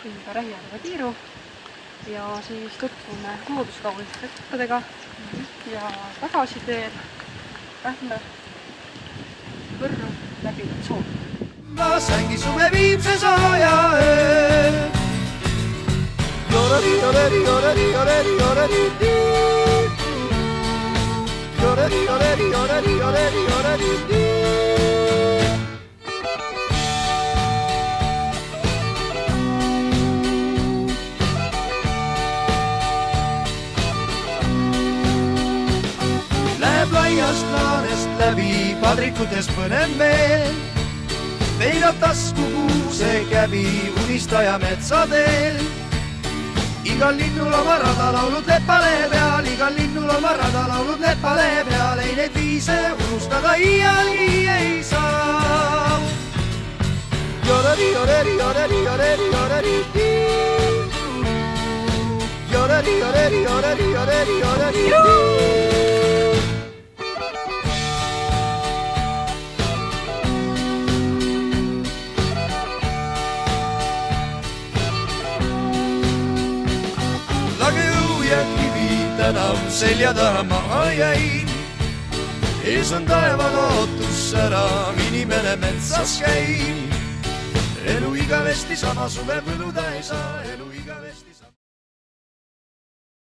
Inga Räialeva Tiiru ja siis tutvume looduskauniste kohtadega ja tagasiteel lähme Võrru läbi Soome. Sängi suve viimse sooja öö. Joreri, joreri, joreri, joreri, joreri, joreri, joreri, joreri, joreri, joreri, läheb laiast laanest läbi padrikutes põnev meel. Veidab tasku kuuse käbi unistaja metsadeel. Igal linnul oma rada laulud lepale peal, igal linnul oma rada laulud lepale peal. Ei neid viise unustada iialgi ei saa. Joreri, joreri, joreri, joreri, joreri, joreri, joreri, joreri, joreri, joreri. Tänav selja taha maha jäin. Ees on taeval ootus ära, inimene metsas käib. Elu igavesti sama suve põluda ei saa.